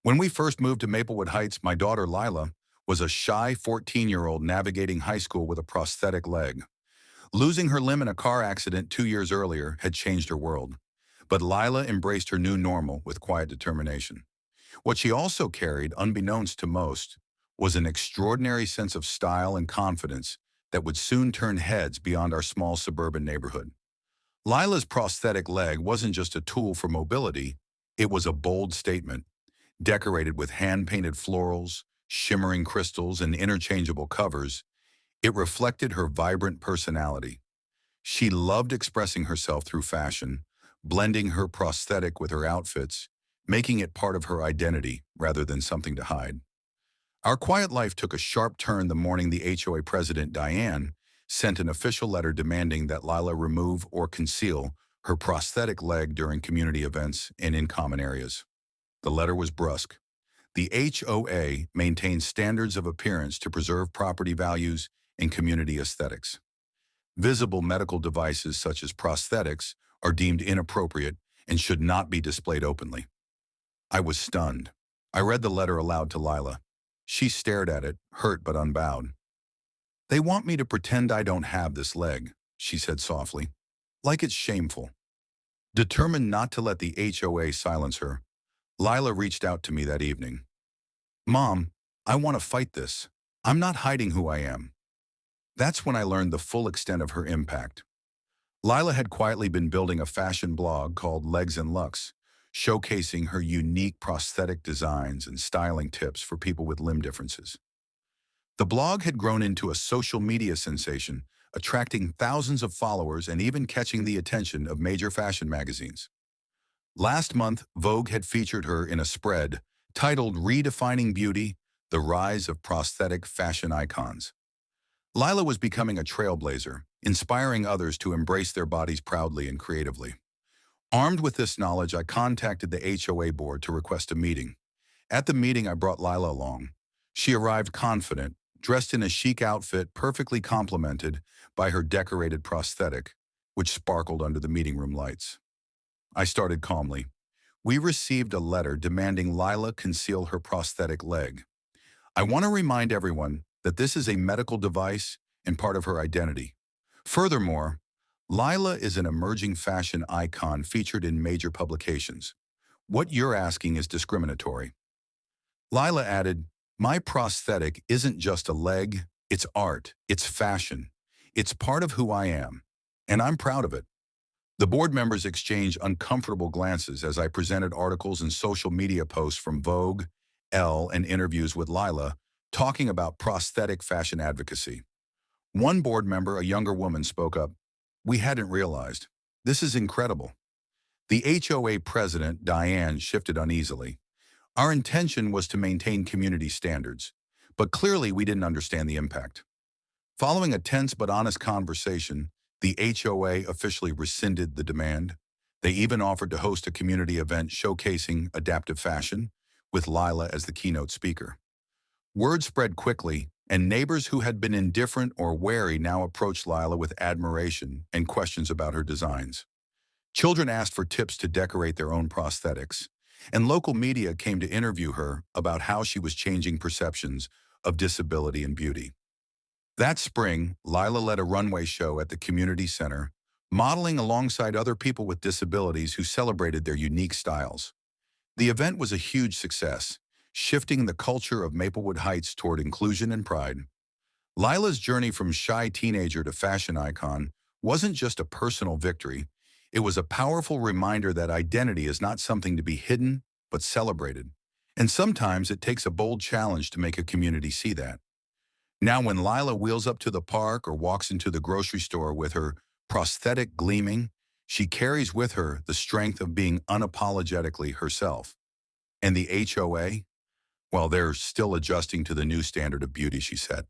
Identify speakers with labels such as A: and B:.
A: When we first moved to Maplewood Heights, my daughter Lila was a shy 14-year-old navigating high school with a prosthetic leg. Losing her limb in a car accident 2 years earlier had changed her world. But Lila embraced her new normal with quiet determination. What she also carried, unbeknownst to most, was an extraordinary sense of style and confidence that would soon turn heads beyond our small suburban neighborhood. Lila's prosthetic leg wasn't just a tool for mobility, it was a bold statement, decorated with hand-painted florals, shimmering crystals, and interchangeable covers. It reflected her vibrant personality. She loved expressing herself through fashion, blending her prosthetic with her outfits, making it part of her identity rather than something to hide. Our quiet life took a sharp turn the morning the HOA president, Diane, sent an official letter demanding that Lila remove or conceal her prosthetic leg during community events and in common areas. The letter was brusque. The HOA maintains standards of appearance to preserve property values and community aesthetics. Visible medical devices such as prosthetics are deemed inappropriate and should not be displayed openly. I was stunned. I read the letter aloud to Lila. She stared at it, hurt but unbowed. "They want me to pretend I don't have this leg," she said softly, "like it's shameful." Determined not to let the HOA silence her, Lila reached out to me that evening. "Mom, I want to fight this. I'm not hiding who I am." That's when I learned the full extent of her impact. Lila had quietly been building a fashion blog called Legs and Lux, showcasing her unique prosthetic designs and styling tips for people with limb differences. The blog had grown into a social media sensation, attracting thousands of followers and even catching the attention of major fashion magazines. Last month, Vogue had featured her in a spread titled "Redefining Beauty: The Rise of Prosthetic Fashion Icons." Lila was becoming a trailblazer, inspiring others to embrace their bodies proudly and creatively. Armed with this knowledge, I contacted the HOA board to request a meeting. At the meeting, I brought Lila along. She arrived confident, dressed in a chic outfit perfectly complemented by her decorated prosthetic, which sparkled under the meeting room lights. I started calmly. "We received a letter demanding Lila conceal her prosthetic leg. I want to remind everyone that this is a medical device and part of her identity. Furthermore, Lila is an emerging fashion icon featured in major publications. What you're asking is discriminatory." Lila added, "My prosthetic isn't just a leg, it's art, it's fashion. It's part of who I am, and I'm proud of it." The board members exchanged uncomfortable glances as I presented articles and social media posts from Vogue, Elle, and interviews with Lila, talking about prosthetic fashion advocacy. One board member, a younger woman, spoke up. "We hadn't realized. This is incredible." The HOA president, Diane, shifted uneasily. "Our intention was to maintain community standards, but clearly we didn't understand the impact." Following a tense but honest conversation, the HOA officially rescinded the demand. They even offered to host a community event showcasing adaptive fashion, with Lila as the keynote speaker. Word spread quickly, and neighbors who had been indifferent or wary now approached Lila with admiration and questions about her designs. Children asked for tips to decorate their own prosthetics, and local media came to interview her about how she was changing perceptions of disability and beauty. That spring, Lila led a runway show at the community center, modeling alongside other people with disabilities who celebrated their unique styles. The event was a huge success, shifting the culture of Maplewood Heights toward inclusion and pride. Lila's journey from shy teenager to fashion icon wasn't just a personal victory, it was a powerful reminder that identity is not something to be hidden, but celebrated. And sometimes it takes a bold challenge to make a community see that. Now when Lila wheels up to the park or walks into the grocery store with her prosthetic gleaming, she carries with her the strength of being unapologetically herself. And the HOA? Well, they're still adjusting to the new standard of beauty she set.